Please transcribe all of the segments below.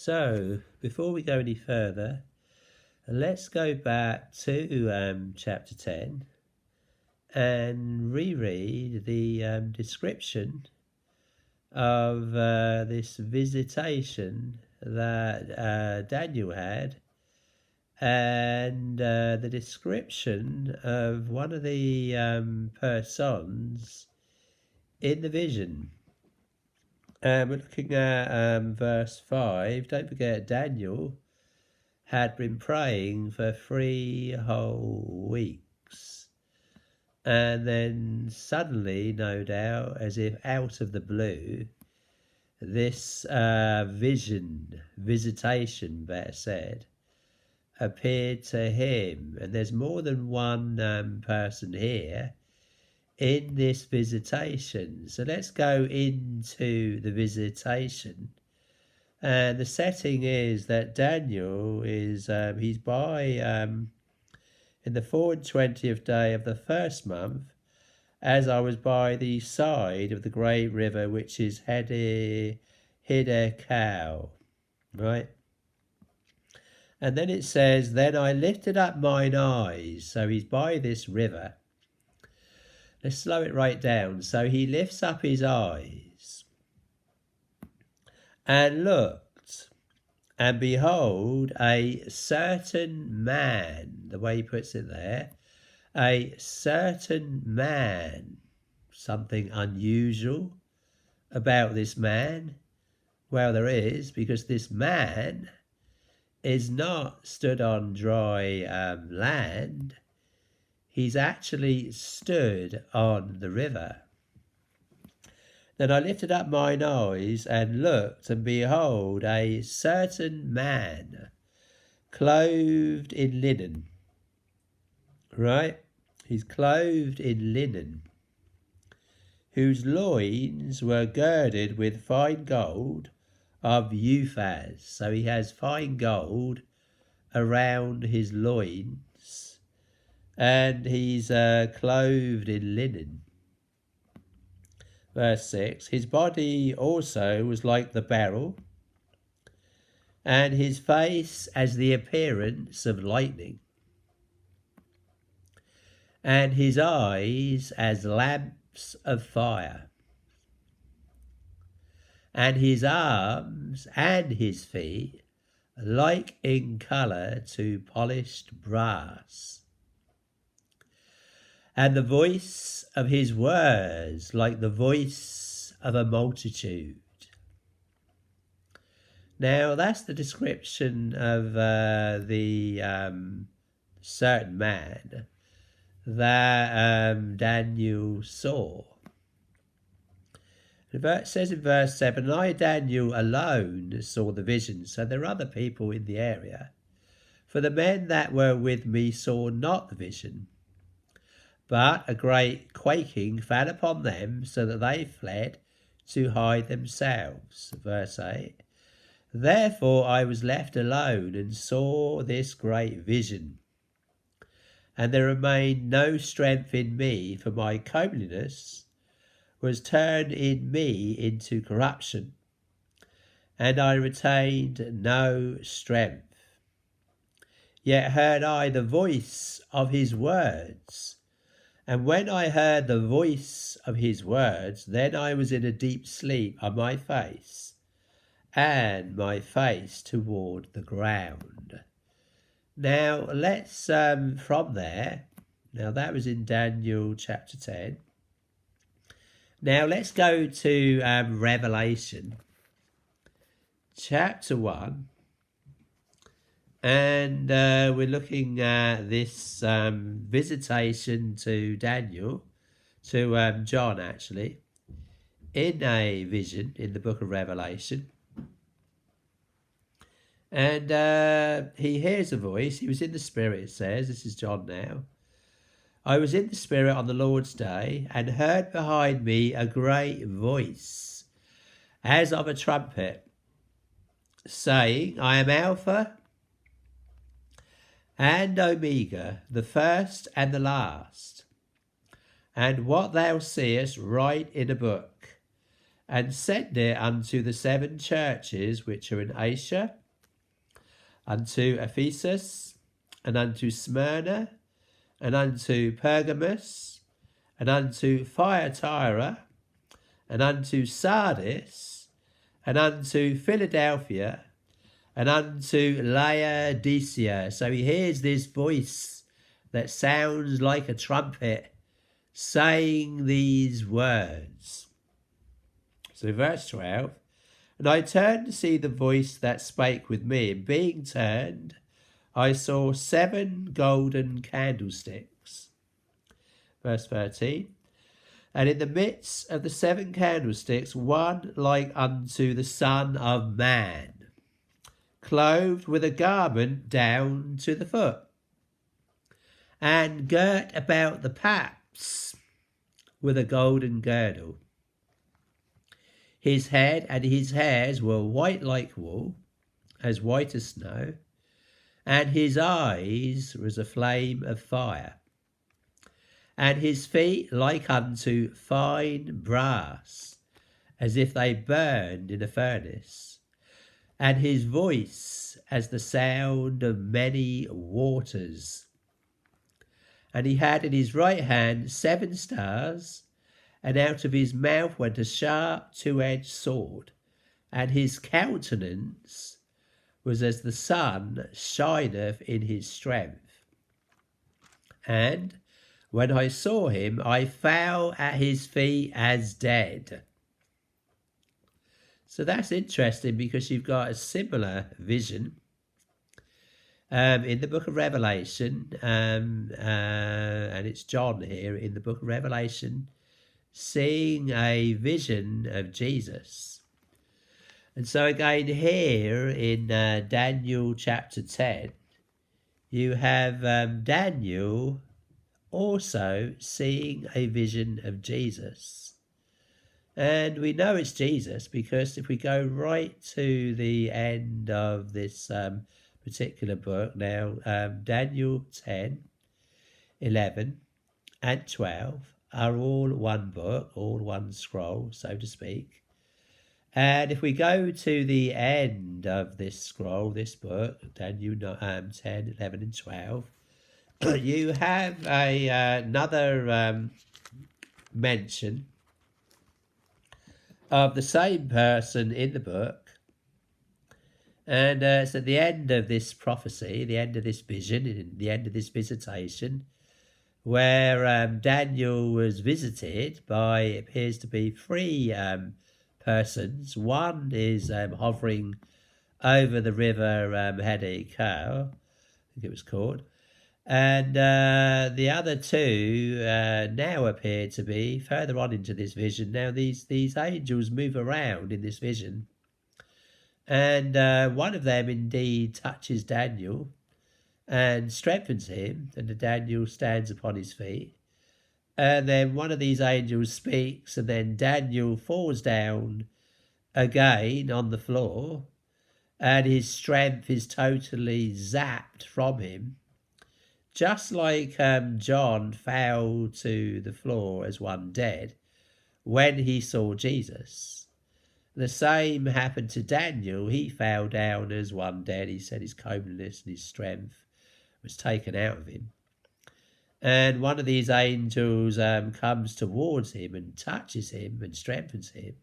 So, before we go any further, let's go back to chapter 10 and reread the description of this visitation that Daniel had, and the description of one of the persons in the vision. We're looking at verse 5. Don't forget, Daniel had been praying for 3 whole weeks. And then suddenly, no doubt, as if out of the blue, this visitation, better said, appeared to him. And there's more than one person here in this visitation. So let's go into the visitation. And the setting is that Daniel is, he's by, in the 24th day of the first month, as I was by the side of the great river, which is Hiddekel, right? And then it says, then I lifted up mine eyes. So he's by this river. Let's slow it right down. So he lifts up his eyes and looked, and behold, a certain man, the way he puts it there, a certain man. Something unusual about this man? Well, there is, because this man is not stood on dry land. He's actually stood on the river. Then I lifted up mine eyes and looked, and behold, a certain man, clothed in linen. Right? He's clothed in linen, whose loins were girded with fine gold of Uphaz. So he has fine gold around his loins, and he's clothed in linen. Verse 6, his body also was like the beryl, and his face as the appearance of lightning, and his eyes as lamps of fire, and his arms and his feet like in colour to polished brass, and the voice of his words like the voice of a multitude. Now that's the description of the certain man that Daniel saw. It says in verse 7, I, Daniel, alone saw the vision. So there are other people in the area. For the men that were with me saw not the vision, but a great quaking fell upon them, so that they fled to hide themselves. Verse 8, therefore I was left alone and saw this great vision. And there remained no strength in me, for my comeliness was turned in me into corruption, and I retained no strength. Yet heard I the voice of his words, and when I heard the voice of his words, then I was in a deep sleep on my face, and my face toward the ground. Now let's, from there, now that was in Daniel chapter 10. Now let's go to Revelation chapter 1. And we're looking at this visitation to Daniel, to John actually, in a vision in the book of Revelation. And he hears a voice. He was in the Spirit, it says. This is John now. I was in the Spirit on the Lord's day, and heard behind me a great voice, as of a trumpet, saying, I am Alpha and Omega, the first and the last. And what thou seest write in a book, and send it unto the 7 churches which are in Asia, unto Ephesus, and unto Smyrna, and unto Pergamos, and unto Thyatira, and unto Sardis, and unto Philadelphia, and unto Laodicea. So he hears this voice that sounds like a trumpet saying these words. So verse 12, and I turned to see the voice that spake with me, and being turned, I saw 7 golden candlesticks. Verse 13, and in the midst of the 7 candlesticks, one like unto the Son of Man, clothed with a garment down to the foot, and girt about the paps with a golden girdle. His head and his hairs were white like wool, as white as snow, and his eyes was a flame of fire, and his feet like unto fine brass, as if they burned in a furnace, and his voice as the sound of many waters. And he had in his right hand 7 stars, and out of his mouth went a sharp 2-edged sword, and his countenance was as the sun shineth in his strength. And when I saw him, I fell at his feet as dead. So that's interesting, because you've got a similar vision in the book of Revelation, and it's John here in the book of Revelation, seeing a vision of Jesus. And so again here in Daniel chapter 10, you have Daniel also seeing a vision of Jesus. And we know it's Jesus because if we go right to the end of this particular book now, Daniel 10, 11 and 12 are all one book, all one scroll, so to speak. And if we go to the end of this scroll, this book, Daniel 10, 11 and 12, you have another mention of the same person in the book. And it's at the end of this prophecy, the end of this vision, the end of this visitation, where Daniel was visited by, it appears to be 3 persons. One is hovering over the river Hedekar, I think it was called. And the other 2 now appear to be further on into this vision. Now these angels move around in this vision. And one of them indeed touches Daniel and strengthens him, and Daniel stands upon his feet. And then one of these angels speaks, and then Daniel falls down again on the floor, and his strength is totally zapped from him, just like John fell to the floor as one dead when he saw Jesus. The same happened to Daniel. He fell down as one dead. He said his comeliness and his strength was taken out of him. And one of these angels comes towards him and touches him and strengthens him.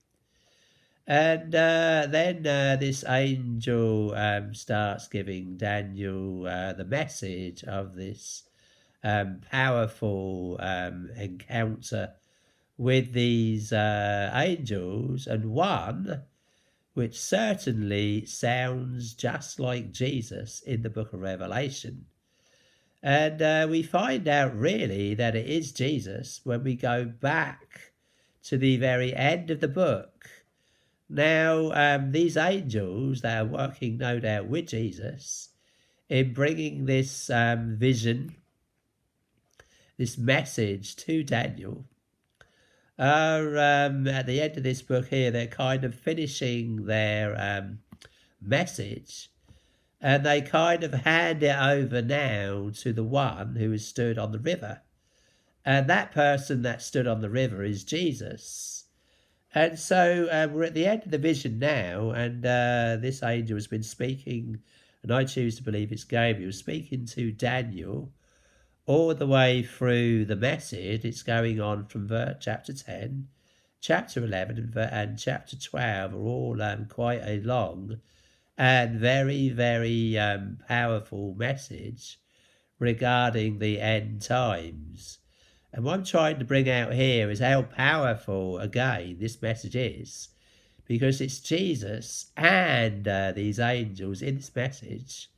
And then this angel starts giving Daniel the message of this powerful encounter with these angels, and one which certainly sounds just like Jesus in the book of Revelation. And we find out really that it is Jesus when we go back to the very end of the book. Now, these angels that are working, no doubt, with Jesus in bringing this vision, this message to Daniel, are at the end of this book here, they're kind of finishing their message, and they kind of hand it over now to the one who has stood on the river. And that person that stood on the river is Jesus. And so we're at the end of the vision now, and this angel has been speaking, and I choose to believe it's Gabriel, speaking to Daniel all the way through the message. It's going on from chapter 10, chapter 11, and chapter 12 are all quite a long and very, very powerful message regarding the end times. And what I'm trying to bring out here is how powerful, again, this message is, because it's Jesus and these angels in this message.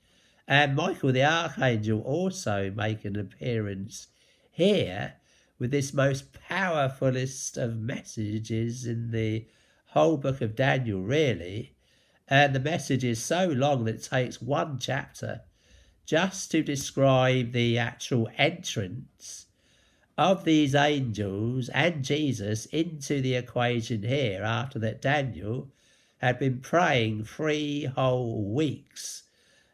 And Michael the Archangel also make an appearance here with this most powerfulest of messages in the whole book of Daniel, really. And the message is so long that it takes one chapter just to describe the actual entrance of these angels and Jesus into the equation here, after that Daniel had been praying 3 whole weeks.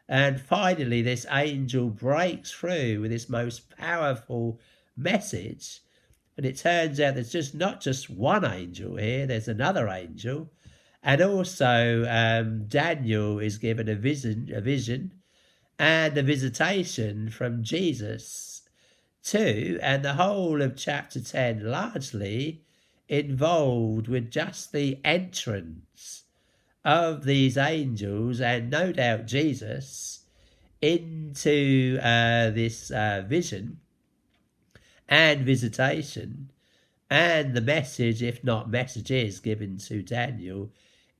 And finally, this angel breaks through with this most powerful message. And it turns out there's just not just one angel here, there's another angel. And also Daniel is given a vision and a visitation from Jesus too. And the whole of chapter 10 largely involved with just the entrance of these angels and no doubt Jesus into this vision and visitation and the message, if not messages, given to Daniel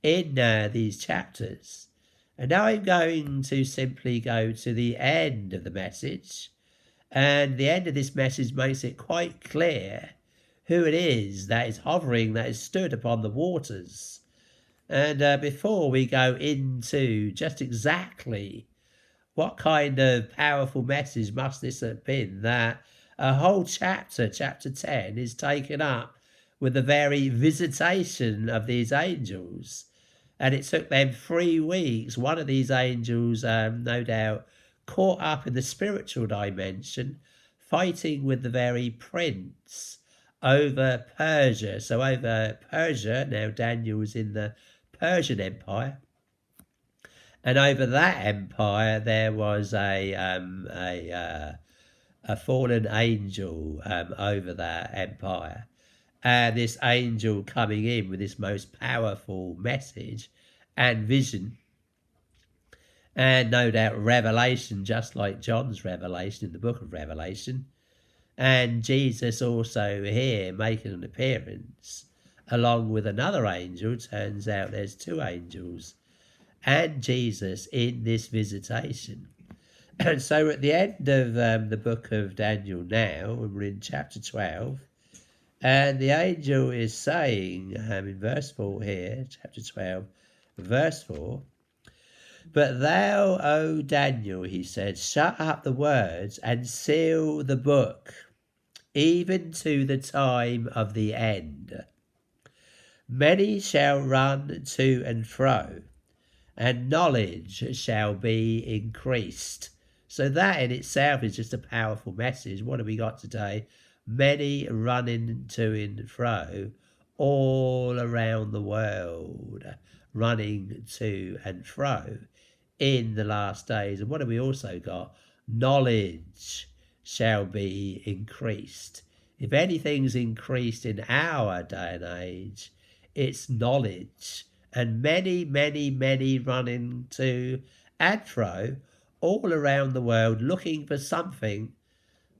in these chapters. And now I'm going to simply go to the end of the message, and the end of this message makes it quite clear who it is that is hovering, that is stood upon the waters. And before we go into just exactly what kind of powerful message must this have been, that a whole chapter, chapter 10, is taken up with the very visitation of these angels. And it took them 3 weeks. One of these angels, no doubt, caught up in the spiritual dimension, fighting with the very prince over Persia. So over Persia, now Daniel was in the Persian Empire, and over that empire there was a fallen angel over that empire, and this angel coming in with this most powerful message and vision, and no doubt revelation, just like John's revelation in the book of Revelation, and Jesus also here making an appearance along with another angel. Turns out there's 2 angels and Jesus in this visitation. And so at the end of the book of Daniel now, we're in chapter 12, and the angel is saying in verse 4 here, chapter 12, verse 4, "But thou, O Daniel," he said, "shut up the words and seal the book, even to the time of the end. Many shall run to and fro, and knowledge shall be increased." So that in itself is just a powerful message. What have we got today? Many running to and fro all around the world, running to and fro in the last days. And what have we also got? Knowledge shall be increased. If anything's increased in our day and age, it's knowledge. And many, many, many running to and fro all around the world looking for something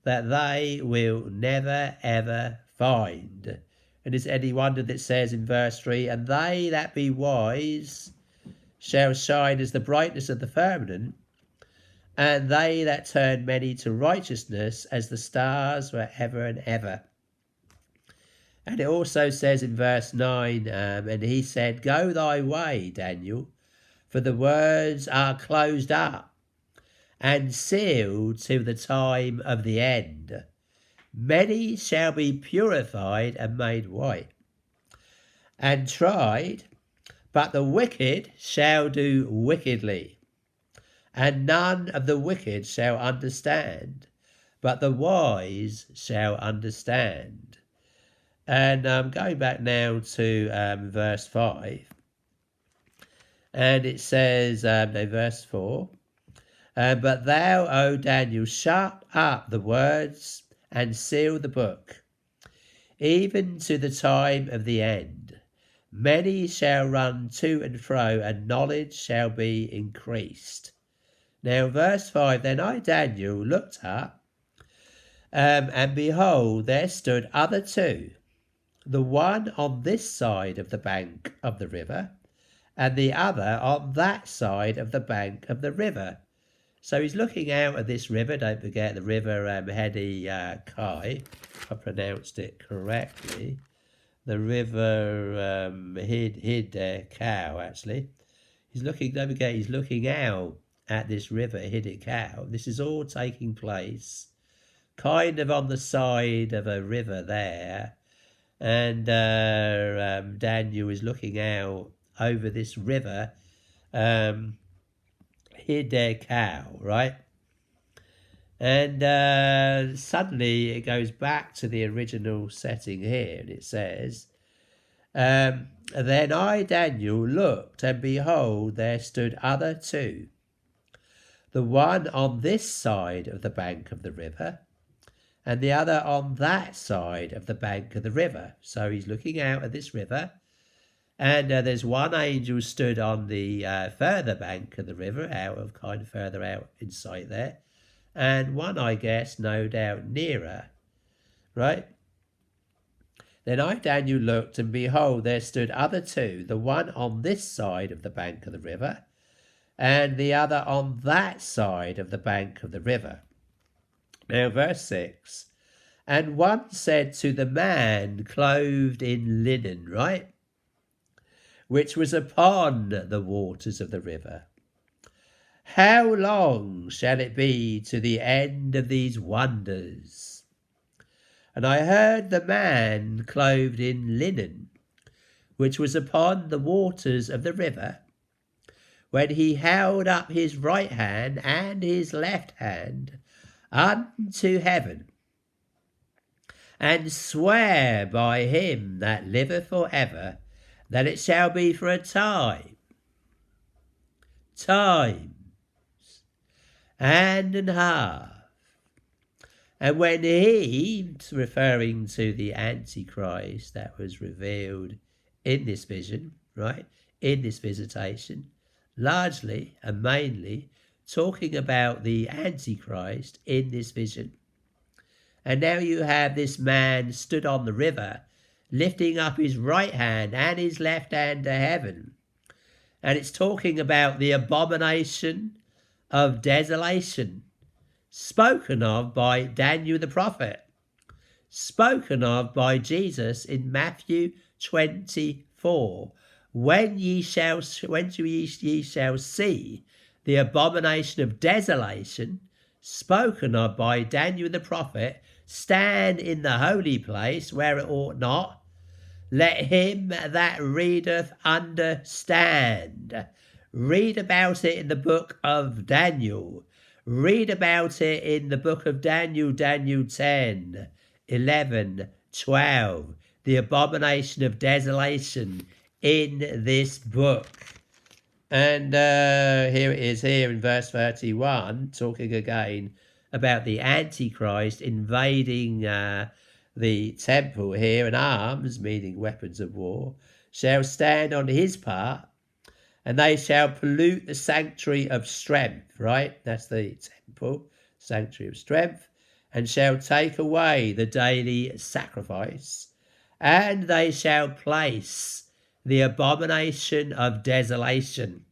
that they will never ever find. And is any wonder that says in verse 3, "And they that be wise shall shine as the brightness of the firmament, and they that turn many to righteousness as the stars for ever and ever." And it also says in verse 9, "And he said, Go thy way, Daniel, for the words are closed up and sealed to the time of the end. Many shall be purified and made white, and tried, but the wicked shall do wickedly. And none of the wicked shall understand, but the wise shall understand." And going back now to verse 5, and it says, no, verse 4, but thou, O Daniel, shut up the words and seal the book, even to the time of the end. Many shall run to and fro, and knowledge shall be increased. Now, verse 5, then I, Daniel, looked up, and behold, there stood other two, the one on this side of the bank of the river, and the other on that side of the bank of the river. So he's looking out at this river. Don't forget the river Hedi Kai, if I pronounced it correctly. The river Hid Cow, actually. He's looking, don't forget, he's looking out at this river Hid Cow. This is all taking place kind of on the side of a river there. And Daniel is looking out over this river, Hid Cow, right? And suddenly it goes back to the original setting here, and it says, then I, Daniel, looked, and behold, there stood other two, the one on this side of the bank of the river, and the other on that side of the bank of the river. So he's looking out at this river, and there's one angel stood on the further bank of the river, out of kind of further out in sight there, and one, I guess, no doubt nearer, right? Then I, Daniel, looked, and behold, there stood other two, the one on this side of the bank of the river, and the other on that side of the bank of the river. Now, verse 6, and one said to the man clothed in linen, right, which was upon the waters of the river, how long shall it be to the end of these wonders? And I heard the man clothed in linen, which was upon the waters of the river, when he held up his right hand and his left hand unto heaven, and swear by him that liveth for ever, that it shall be for a times and an half. And when he, referring to the Antichrist that was revealed in this vision, right, in this visitation, largely and mainly talking about the Antichrist in this vision. And now you have this man stood on the river, lifting up his right hand and his left hand to heaven. And it's talking about the abomination of desolation, spoken of by Daniel the prophet, spoken of by Jesus in Matthew 24. When ye shall see the abomination of desolation, spoken of by Daniel the prophet, stand in the holy place where it ought not, let him that readeth understand. Read about it in the book of Daniel. Read about it in the book of Daniel, Daniel 10, 11, 12, the abomination of desolation in this book. And here it is here in verse 31, talking again about the Antichrist invading the temple here, and arms, meaning weapons of war, shall stand on his part, and they shall pollute the sanctuary of strength, right? That's the temple, sanctuary of strength, and shall take away the daily sacrifice, and they shall place the abomination of desolation.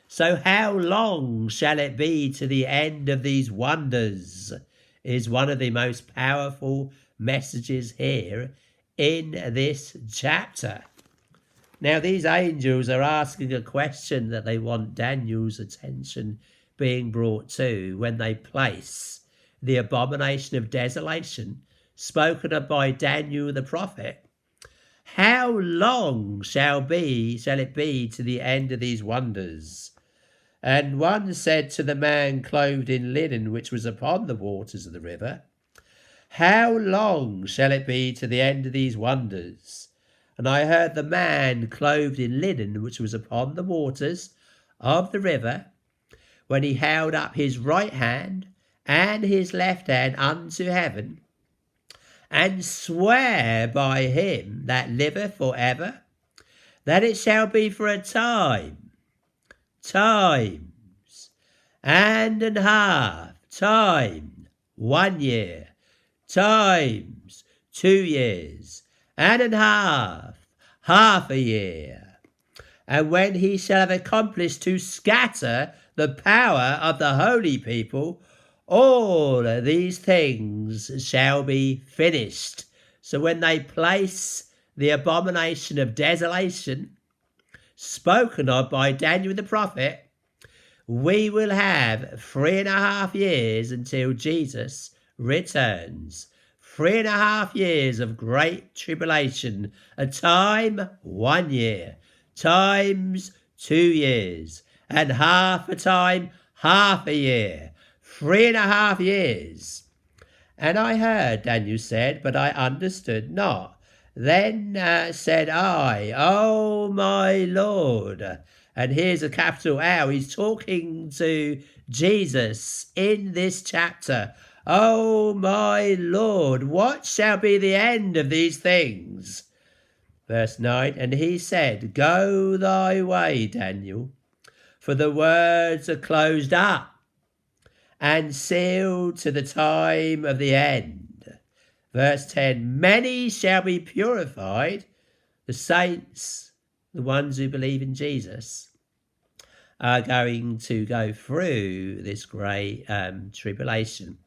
So how long shall it be to the end of these wonders is one of the most powerful messages here in this chapter. Now, these angels are asking a question that they want Daniel's attention being brought to when they place the abomination of desolation spoken of by Daniel the prophet. How long shall it be to the end of these wonders? And one said to the man clothed in linen, which was upon the waters of the river, How long shall it be to the end of these wonders? And I heard the man clothed in linen, which was upon the waters of the river, when he held up his right hand and his left hand unto heaven, and swear by him that liveth for ever, that it shall be for a times, and an half, time, 1 year, times 2 years, and an half a year. And when he shall have accomplished to scatter the power of the holy people, all these things shall be finished. So when they place the abomination of desolation spoken of by Daniel the prophet, we will have 3.5 years until Jesus returns. 3.5 years of great tribulation, a time 1 year, times 2 years, and half a time, half a year, 3.5 years. And I heard, Daniel said, but I understood not. Then said I, Oh my Lord. And here's a capital L. He's talking to Jesus in this chapter. Oh my Lord, what shall be the end of these things? Verse 9, and he said, Go thy way, Daniel, for the words are closed up and sealed to the time of the end. Verse 10, many shall be purified, the saints, the ones who believe in Jesus, are going to go through this great tribulation.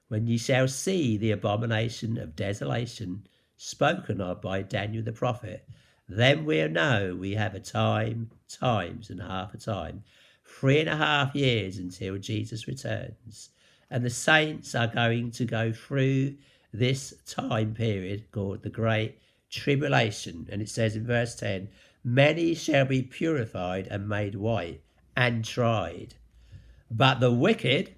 When ye shall see the abomination of desolation spoken of by Daniel the prophet, then we'll know we have a times and half a time, 3.5 years until Jesus returns. And the saints are going to go through this time period called the Great Tribulation. And it says in verse 10, many shall be purified and made white and tried. But the wicked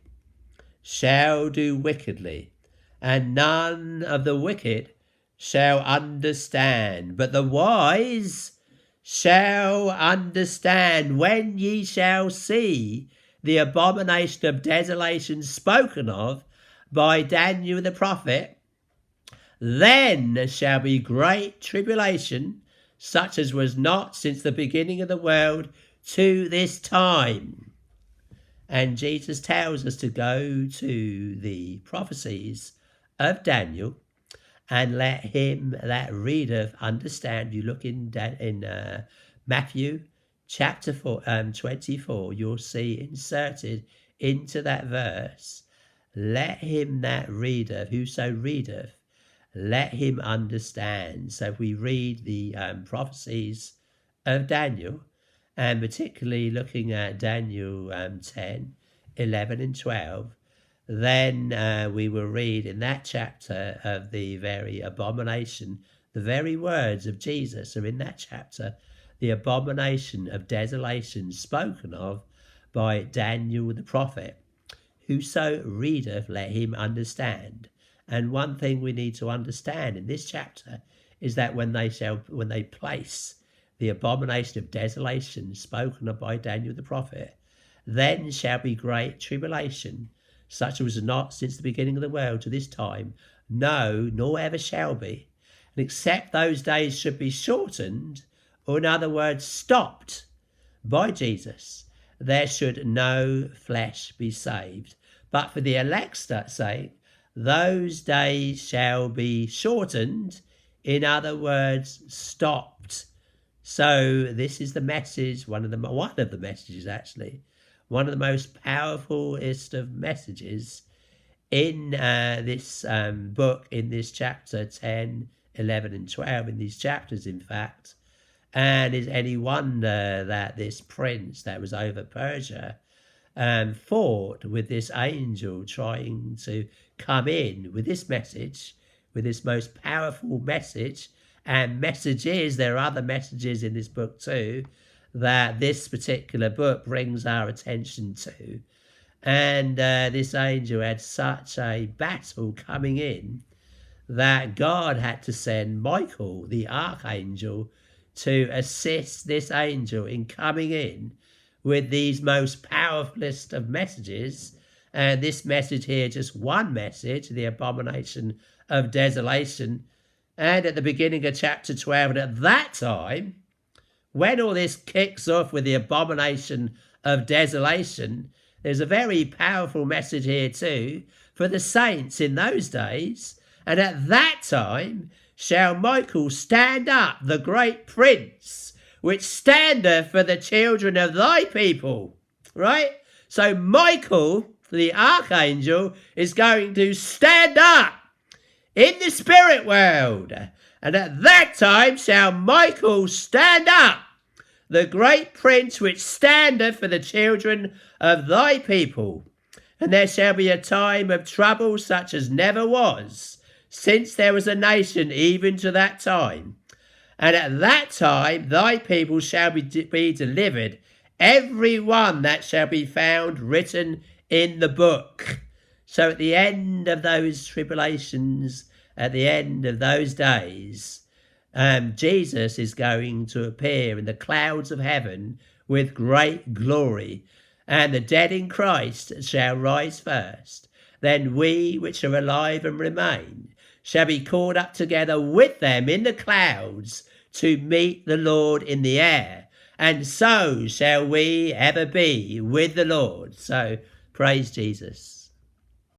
shall do wickedly, and none of the wicked shall understand. But the wise shall understand when ye shall see the abomination of desolation spoken of by Daniel the prophet. Then shall be great tribulation, such as was not since the beginning of the world to this time. And Jesus tells us to go to the prophecies of Daniel and let him that readeth understand. You look in Matthew chapter 24, you'll see inserted into that verse, let him that readeth, whoso readeth, let him understand. So if we read the prophecies of Daniel, and particularly looking at Daniel 10, 11 and 12, then we will read in that chapter of the very abomination, the very words of Jesus are in that chapter, the abomination of desolation spoken of by Daniel the prophet. Whoso readeth, let him understand. And one thing we need to understand in this chapter is that when they place the abomination of desolation spoken of by Daniel the prophet, then shall be great tribulation, such as was not since the beginning of the world to this time, no, nor ever shall be. And except those days should be shortened, or in other words, stopped by Jesus, there should no flesh be saved. But for the elect's sake, those days shall be shortened, in other words, stopped. So this is the message, one of the messages actually, one of the most powerfulest of messages in this book, in this chapter 10, 11 and 12, in these chapters in fact. And is any wonder that this prince that was over Persia fought with this angel trying to come in with this message, with this most powerful message and messages. There are other messages in this book too that this particular book brings our attention to. And this angel had such a battle coming in that God had to send Michael, the archangel, to assist this angel in coming in with these most powerfulest of messages. And this message here, just one message, the abomination of desolation. And at the beginning of chapter 12, and at that time, when all this kicks off with the abomination of desolation, there's a very powerful message here too for the saints in those days. And at that time shall Michael stand up, the great prince, which standeth for the children of thy people. Right? So Michael, the archangel, is going to stand up in the spirit world. And at that time shall Michael stand up, the great prince which standeth for the children of thy people. And there shall be a time of trouble such as never was, since there was a nation even to that time. And at that time thy people shall be delivered, every one that shall be found written in the book. So at the end of those tribulations, at the end of those days, Jesus is going to appear in the clouds of heaven with great glory, and the dead in Christ shall rise first. Then we which are alive and remain shall be caught up together with them in the clouds to meet the Lord in the air, and so shall we ever be with the Lord. So praise Jesus.